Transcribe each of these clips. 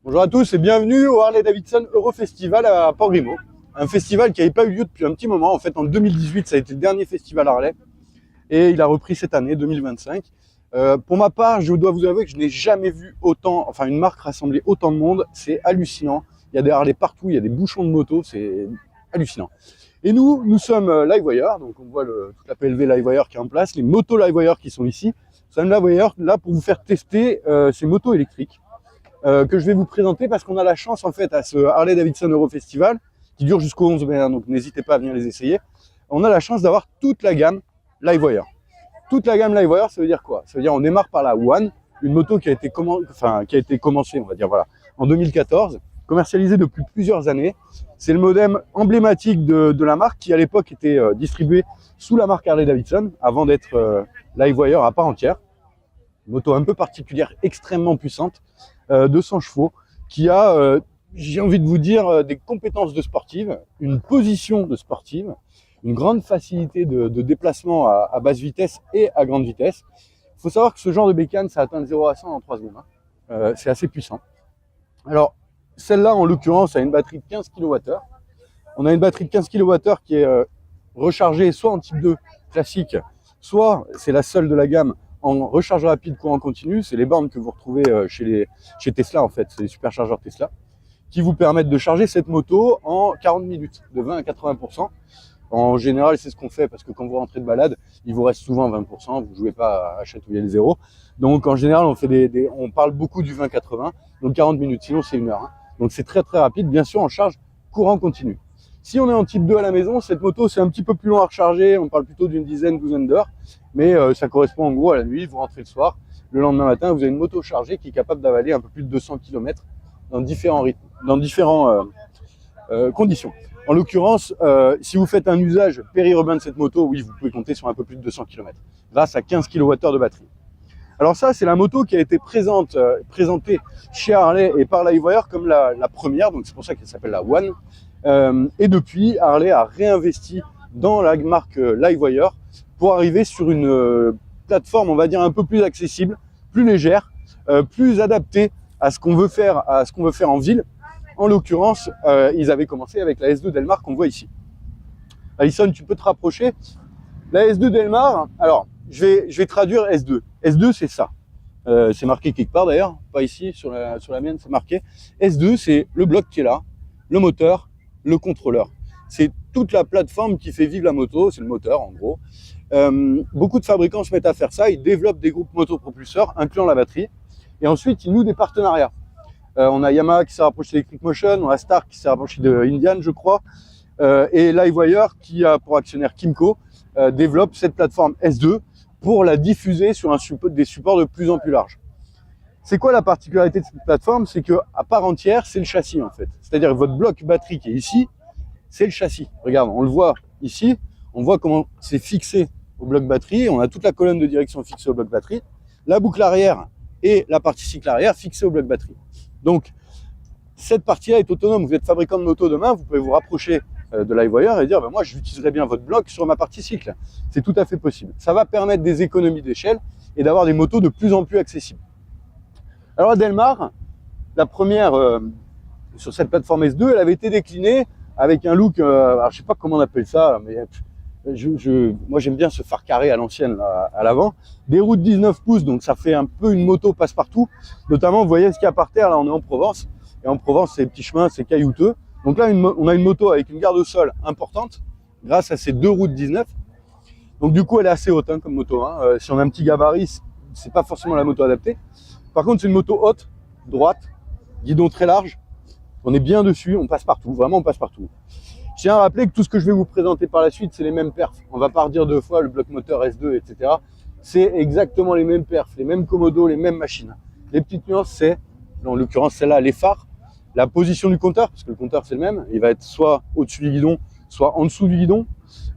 Bonjour à tous et bienvenue au Harley-Davidson Eurofestival à Port-Grimaud. Un festival qui n'avait pas eu lieu depuis un petit moment. En fait, en 2018, ça a été le dernier festival Harley et il a repris cette année, 2025. Pour ma part, je dois vous avouer que je n'ai jamais vu une marque rassembler autant de monde. C'est hallucinant. Il y a des Harley partout, il y a des bouchons de moto, c'est hallucinant. Et nous sommes Livewire, donc on voit toute la PLV Livewire qui est en place, les motos Livewire qui sont ici. Nous sommes Livewire là pour vous faire tester ces motos électriques. Que je vais vous présenter parce qu'on a la chance en fait à ce Harley-Davidson Eurofestival qui dure jusqu'au 11 mai, donc n'hésitez pas à venir les essayer. On a la chance d'avoir toute la gamme Livewire. Toute la gamme Livewire, ça veut dire quoi? Ça veut dire on démarre par la One, une moto qui a été commencée, on va dire voilà, en 2014, commercialisée depuis plusieurs années. C'est le modem emblématique de la marque qui à l'époque était distribué sous la marque Harley-Davidson avant d'être Livewire à part entière. Une moto un peu particulière, extrêmement puissante. 200 chevaux, qui a, j'ai envie de vous dire, des compétences de sportive, une position de sportive, une grande facilité de déplacement à basse vitesse et à grande vitesse. Il faut savoir que ce genre de bécane, ça atteint le 0 à 100 en 3 secondes. C'est assez puissant. Alors, celle-là, en l'occurrence, a une batterie de 15 kWh. On a une batterie de 15 kWh qui est rechargée soit en type 2 classique, soit, c'est la seule de la gamme, en recharge rapide courant continu. C'est les bornes que vous retrouvez chez Tesla en fait, c'est les superchargeurs Tesla, qui vous permettent de charger cette moto en 40 minutes, de 20 à 80%. En général, c'est ce qu'on fait parce que quand vous rentrez de balade, il vous reste souvent 20%, vous ne jouez pas à chatouiller les zéros. Donc en général, on parle beaucoup du 20-80, donc 40 minutes, sinon c'est 1 heure. Hein. Donc c'est très très rapide, bien sûr en charge courant continu. Si on est en type 2 à la maison, cette moto c'est un petit peu plus long à recharger, on parle plutôt d'une douzaine d'heures, mais ça correspond en gros à la nuit, vous rentrez le soir, le lendemain matin vous avez une moto chargée qui est capable d'avaler un peu plus de 200 km dans différents rythmes, dans différentes conditions. En l'occurrence, si vous faites un usage périurbain de cette moto, oui, vous pouvez compter sur un peu plus de 200 km, grâce à 15 kWh de batterie. Alors ça, c'est la moto qui a été présentée chez Harley et par Livewire comme la première, donc c'est pour ça qu'elle s'appelle la One. Et depuis, Harley a réinvesti dans la marque Livewire pour arriver sur une plateforme, on va dire, un peu plus accessible, plus légère, plus adaptée à ce qu'on veut faire, en ville. En l'occurrence, ils avaient commencé avec la S2 Delmar qu'on voit ici. Alison, tu peux te rapprocher. La S2 Delmar, alors, je vais traduire S2. S2, c'est ça. C'est marqué quelque part d'ailleurs, pas ici, sur la mienne, c'est marqué. S2, c'est le bloc qui est là, le moteur, le contrôleur. C'est toute la plateforme qui fait vivre la moto, c'est le moteur en gros. Beaucoup de fabricants se mettent à faire ça, ils développent des groupes motopropulseurs, incluant la batterie, et ensuite ils nouent des partenariats. On a Yamaha qui s'est rapproché d'Electric Motion, on a Stark qui s'est rapproché de Indian, je crois, et Livewire qui a pour actionnaire Kymco développe cette plateforme S2 pour la diffuser sur des supports de plus en plus larges. C'est quoi la particularité de cette plateforme? C'est qu'à part entière, c'est le châssis en fait. C'est-à-dire que votre bloc batterie qui est ici, c'est le châssis. Regarde, on le voit ici, on voit comment c'est fixé au bloc batterie. On a toute la colonne de direction fixée au bloc batterie, la boucle arrière et la partie cycle arrière fixée au bloc batterie. Donc, cette partie-là est autonome. Vous êtes fabricant de moto demain, vous pouvez vous rapprocher de Livewire et dire moi j'utiliserai bien votre bloc sur ma partie cycle. C'est tout à fait possible. Ça va permettre des économies d'échelle et d'avoir des motos de plus en plus accessibles. Alors Delmar, la première sur cette plateforme S2, elle avait été déclinée avec un look, alors je sais pas comment on appelle ça, mais moi j'aime bien ce phare carré à l'ancienne à l'avant, des roues de 19 pouces, donc ça fait un peu une moto passe-partout, notamment vous voyez ce qu'il y a par terre, là on est en Provence, et en Provence c'est petits chemins, c'est caillouteux, donc là on a une moto avec une garde au sol importante, grâce à ces 2 roues de 19, donc du coup elle est assez haute hein, comme moto, hein. Si on a un petit gabarit, c'est pas forcément la moto adaptée. Par contre, c'est une moto haute, droite, guidon très large. On est bien dessus, on passe partout, vraiment on passe partout. Je tiens à rappeler que tout ce que je vais vous présenter par la suite, c'est les mêmes perfs. On va pas redire 2 fois le bloc moteur S2, etc. C'est exactement les mêmes perfs, les mêmes commodos, les mêmes machines. Les petites nuances, c'est, en l'occurrence celle-là, les phares, la position du compteur, parce que le compteur c'est le même, il va être soit au-dessus du guidon, soit en dessous du guidon.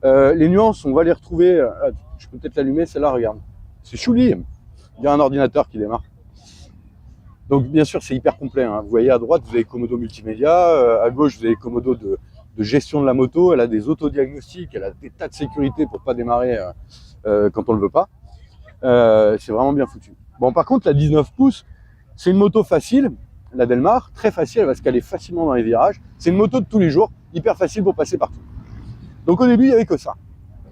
Les nuances, on va les retrouver, je peux peut-être l'allumer, celle-là, regarde. C'est chouli, il y a un ordinateur qui démarre. Donc bien sûr c'est hyper complet, hein. Vous voyez à droite vous avez Commodo multimédia, à gauche vous avez Commodo de gestion de la moto, elle a des autodiagnostics, elle a des tas de sécurité pour pas démarrer quand on le veut pas. C'est vraiment bien foutu. Bon par contre la 19 pouces c'est une moto facile, la Delmar, très facile, elle va se caler facilement dans les virages. C'est une moto de tous les jours, hyper facile pour passer partout. Donc au début, il n'y avait que ça.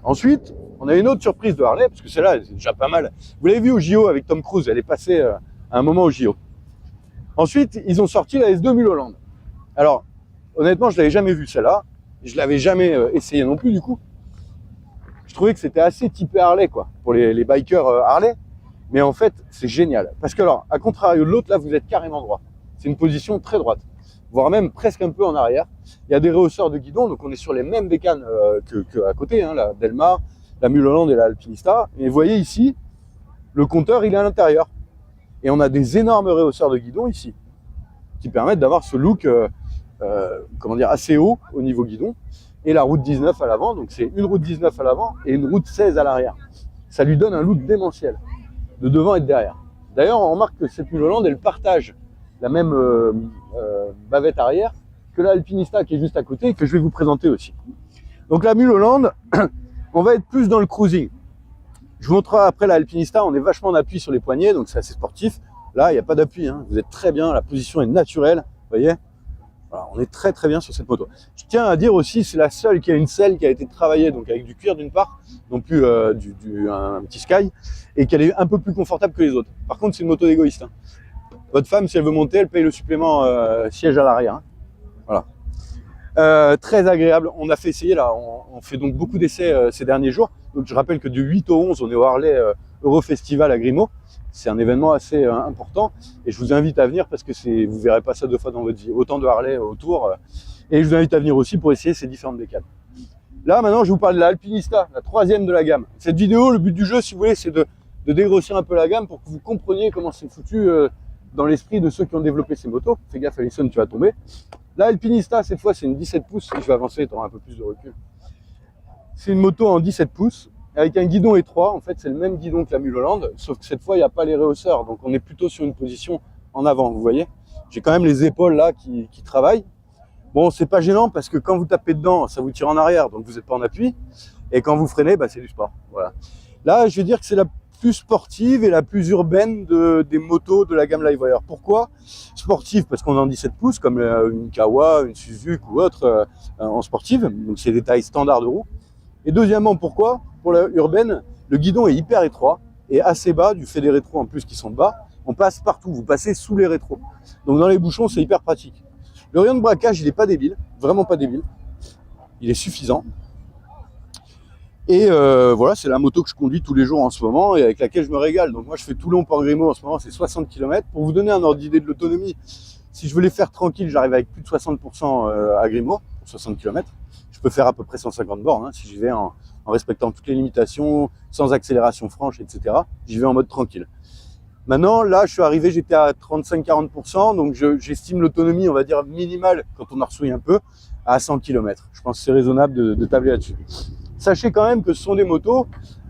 Ensuite, on a une autre surprise de Harley, parce que celle-là, c'est déjà pas mal. Vous l'avez vu au JO avec Tom Cruise, elle est passée à un moment au JO. Ensuite, ils ont sorti la S2 Mulholland. Alors, honnêtement, je ne l'avais jamais vue celle-là. Je ne l'avais jamais essayé non plus, du coup. Je trouvais que c'était assez typé Harley, quoi, pour les bikers Harley. Mais en fait, c'est génial. Parce que alors, à contrario de l'autre, là, vous êtes carrément droit. C'est une position très droite, voire même presque un peu en arrière. Il y a des rehausseurs de guidon, donc on est sur les mêmes bécanes qu'à côté, hein, la Delmar, la Mulholland et la Alpinista. Et vous voyez ici, le compteur, il est à l'intérieur. Et on a des énormes rehausseurs de guidon ici, qui permettent d'avoir ce look comment dire, assez haut au niveau guidon. Et la route 19 à l'avant, donc c'est une route 19 à l'avant et une route 16 à l'arrière. Ça lui donne un look démentiel, de devant et de derrière. D'ailleurs, on remarque que cette Mulholland, elle partage la même bavette arrière que la Alpinista qui est juste à côté et que je vais vous présenter aussi. Donc la Mulholland, on va être plus dans le cruising. Je vous montrerai après la Alpinista, on est vachement en appui sur les poignets, donc c'est assez sportif. Là, il n'y a pas d'appui, hein. Vous êtes très bien, la position est naturelle, vous voyez. Voilà, on est très très bien sur cette moto. Je tiens à dire aussi, c'est la seule qui a une selle qui a été travaillée donc avec du cuir d'une part, non plus un petit Sky, et qu'elle est un peu plus confortable que les autres. Par contre, c'est une moto d'égoïste. Hein. Votre femme, si elle veut monter, elle paye le supplément siège à l'arrière. Hein. Voilà. Très agréable. On a fait essayer là, on fait donc beaucoup d'essais ces derniers jours. Donc je rappelle que du 8 au 11, on est au Harley Eurofestival à Grimaud. C'est un événement assez important et je vous invite à venir parce que vous ne verrez pas ça 2 fois dans votre vie. Autant de Harley autour. Et je vous invite à venir aussi pour essayer ces différentes bécanes. Là, maintenant, je vous parle de la Alpinista, la 3e de la gamme. Cette vidéo, le but du jeu, si vous voulez, c'est de dégrossir un peu la gamme pour que vous compreniez comment c'est foutu dans l'esprit de ceux qui ont développé ces motos. Fais gaffe, Alison, tu vas tomber. La Alpinista, cette fois, c'est une 17 pouces. Je vais avancer, tu auras un peu plus de recul. C'est une moto en 17 pouces. Avec un guidon étroit, en fait, c'est le même guidon que la Mulholland, sauf que cette fois, il n'y a pas les rehausseurs, donc on est plutôt sur une position en avant, vous voyez. J'ai quand même les épaules là qui travaillent. Bon, c'est pas gênant parce que quand vous tapez dedans, ça vous tire en arrière, donc vous n'êtes pas en appui. Et quand vous freinez, bah, c'est du sport. Voilà. Là, je vais dire que c'est la plus sportive et la plus urbaine des motos de la gamme Livewire. Pourquoi sportive? Parce qu'on est en 17 pouces, comme une Kawa, une Suzuki ou autre en sportive, donc c'est des tailles standards de roue. Et deuxièmement, pourquoi? Pour la urbaine, le guidon est hyper étroit et assez bas, du fait des rétros en plus qui sont bas. On passe partout, vous passez sous les rétros. Donc dans les bouchons, c'est hyper pratique. Le rayon de braquage, il n'est pas débile, vraiment pas débile. Il est suffisant. Et voilà, c'est la moto que je conduis tous les jours en ce moment et avec laquelle je me régale. Donc moi, je fais Toulon-Port-Grimaud en ce moment, c'est 60 km. Pour vous donner un ordre d'idée de l'autonomie, si je veux les faire tranquille, j'arrive avec plus de 60% à Grimaud, pour 60 km. Je peux faire à peu près 150 bornes hein, si j'y vais en respectant toutes les limitations, sans accélération franche, etc. J'y vais en mode tranquille. Maintenant, là, je suis arrivé, j'étais à 35-40%, donc j'estime l'autonomie, on va dire, minimale, quand on en ressouille un peu, à 100 km. Je pense que c'est raisonnable de tabler là-dessus. Sachez quand même que ce sont des motos,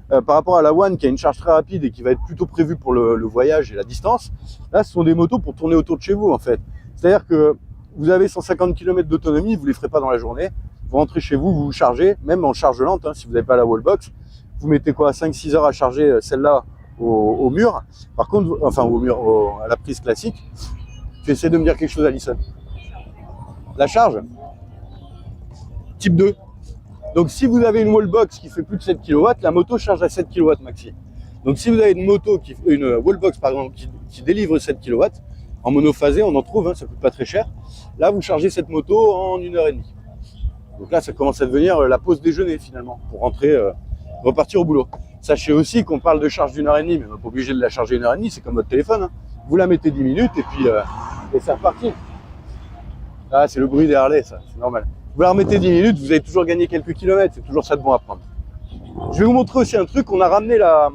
par rapport à la One, qui a une charge très rapide et qui va être plutôt prévue pour le voyage et la distance, là, ce sont des motos pour tourner autour de chez vous, en fait. C'est-à-dire que vous avez 150 km d'autonomie, vous ne les ferez pas dans la journée, vous rentrez chez vous, vous vous chargez, même en charge lente, hein, si vous n'avez pas la wallbox, vous mettez quoi, 5-6 heures à charger celle-là au mur. Par contre, enfin au mur, à la prise classique, tu essaies de me dire quelque chose, Alison. La charge type 2. Donc si vous avez une wallbox qui fait plus de 7 kW, la moto charge à 7 kW maxi. Donc si vous avez une moto, une wallbox par exemple, qui délivre 7 kW, en monophasé, on en trouve, hein, ça coûte pas très cher. Là, vous chargez cette moto en 1h30. Donc là, ça commence à devenir la pause déjeuner finalement, pour rentrer, repartir au boulot. Sachez aussi qu'on parle de charge d'1h30, mais on n'est pas obligé de la charger 1h30, c'est comme votre téléphone. Hein. Vous la mettez 10 minutes et puis c'est reparti. Ah, c'est le bruit des Harley, ça, c'est normal. Vous la remettez 10 minutes, vous avez toujours gagné quelques kilomètres, c'est toujours ça de bon à prendre. Je vais vous montrer aussi un truc, on a ramené la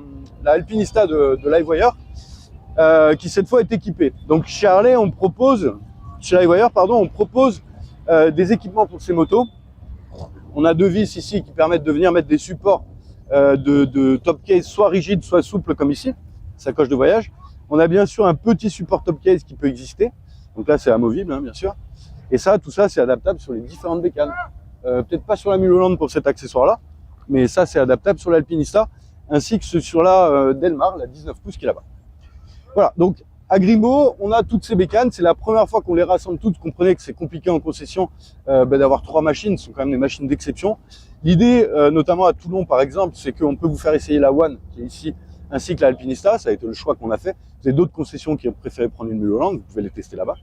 Alpinista de Livewire, qui cette fois est équipée. Donc chez Harley, on propose, chez Livewire, pardon, on propose des équipements pour ces motos. On a 2 vis ici qui permettent de venir mettre des supports de top case, soit rigides, soit souples comme ici, sacoche de voyage. On a bien sûr un petit support top case qui peut exister. Donc là, c'est amovible, hein, bien sûr. Et ça, tout ça, c'est adaptable sur les différentes bécanes. Peut-être pas sur la Mulholland pour cet accessoire-là, mais ça, c'est adaptable sur l'Alpinista, ainsi que sur la Delmar, la 19 pouces qui est là-bas. Voilà, donc À Grimaud, on a toutes ces bécanes. C'est la première fois qu'on les rassemble toutes. Comprenez que c'est compliqué en concession d'avoir 3 machines. Ce sont quand même des machines d'exception. L'idée, notamment à Toulon par exemple, c'est qu'on peut vous faire essayer la One qui est ici, ainsi que la Alpinista. Ça a été le choix qu'on a fait. Vous avez d'autres concessions qui ont préféré prendre une Mule Hollande. Vous pouvez les tester là-bas.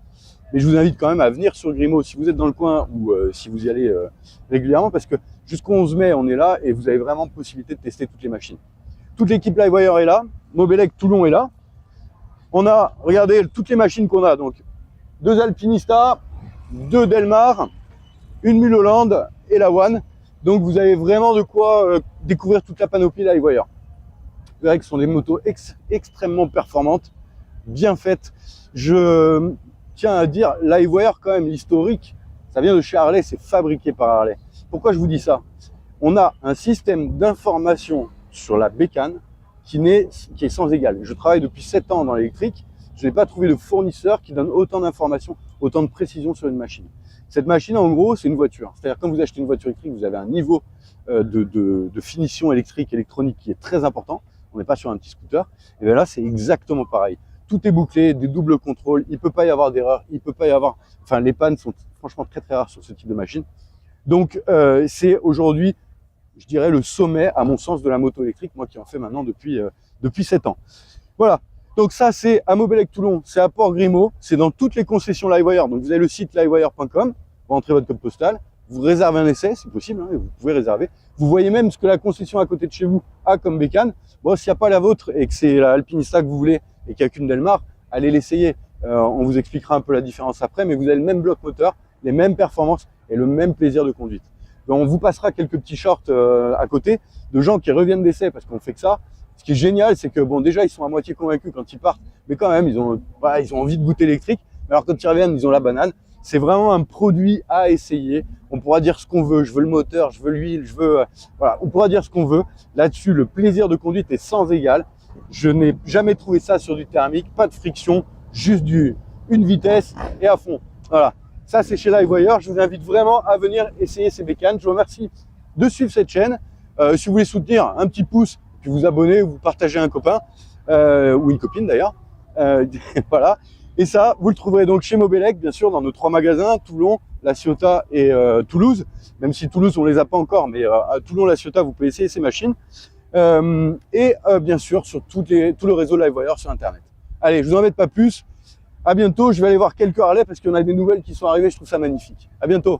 Mais je vous invite quand même à venir sur Grimaud si vous êtes dans le coin ou si vous y allez régulièrement, parce que jusqu'au 11 mai, on est là et vous avez vraiment possibilité de tester toutes les machines. Toute l'équipe Livewire est là. Mobilec Toulon est là. On a, regardez, toutes les machines qu'on a. Donc, 2 Alpinista, 2 Delmar, une Mule Hollande et la One. Donc, vous avez vraiment de quoi découvrir toute la panoplie Livewire. Vous verrez que ce sont des motos extrêmement performantes, bien faites. Je tiens à dire, Livewire, quand même, l'historique, ça vient de chez Harley, c'est fabriqué par Harley. Pourquoi je vous dis ça? On a un système d'information sur la bécane qui est sans égal. Je travaille depuis 7 ans dans l'électrique. Je n'ai pas trouvé de fournisseur qui donne autant d'informations, autant de précision sur une machine. Cette machine, en gros, c'est une voiture. C'est-à-dire, quand vous achetez une voiture électrique, vous avez un niveau de finition électrique, électronique qui est très important. On n'est pas sur un petit scooter. Et bien là, c'est exactement pareil. Tout est bouclé, des doubles contrôles. Il ne peut pas y avoir d'erreur. Il peut pas y avoir. Enfin, les pannes sont franchement très très rares sur ce type de machine. Donc, c'est aujourd'hui, je dirais, le sommet, à mon sens, de la moto électrique, moi qui en fais maintenant depuis 7 ans. Voilà. Donc ça, c'est à Mobilec Toulon, c'est à Port-Grimaud, c'est dans toutes les concessions Livewire. Donc vous avez le site livewire.com, vous rentrez votre code postal, vous réservez un essai, c'est possible, hein, vous pouvez réserver. Vous voyez même ce que la concession à côté de chez vous a comme bécane. Bon, s'il n'y a pas la vôtre et que c'est la Alpinista que vous voulez et qu'il n'y a qu'une Delmar, allez l'essayer. On vous expliquera un peu la différence après, mais vous avez le même bloc moteur, les mêmes performances et le même plaisir de conduite. On vous passera quelques petits shorts à côté de gens qui reviennent d'essai parce qu'on fait que ça. Ce qui est génial, c'est que bon, déjà ils sont à moitié convaincus quand ils partent, mais quand même ils ont envie de goûter l'électrique. Alors quand ils reviennent, ils ont la banane. C'est vraiment un produit à essayer. On pourra dire ce qu'on veut. Je veux le moteur, je veux l'huile, je veux voilà. On pourra dire ce qu'on veut. Là-dessus, le plaisir de conduite est sans égal. Je n'ai jamais trouvé ça sur du thermique, pas de friction, juste une vitesse et à fond. Voilà. Ça, c'est chez Livewire. Je vous invite vraiment à venir essayer ces bécanes. Je vous remercie de suivre cette chaîne. Si vous voulez soutenir, un petit pouce, puis vous abonner ou vous partagez à un copain ou une copine d'ailleurs. Voilà. Et ça, vous le trouverez donc chez Mobilec, bien sûr, dans nos 3 magasins, Toulon, La Ciotat et Toulouse. Même si Toulouse, on les a pas encore, mais à Toulon, La Ciotat, vous pouvez essayer ces machines. Bien sûr, sur tout le réseau Livewire sur Internet. Allez, je vous embête pas plus. À bientôt. Je vais aller voir quelques Harley parce qu'on a des nouvelles qui sont arrivées. Je trouve ça magnifique. À bientôt.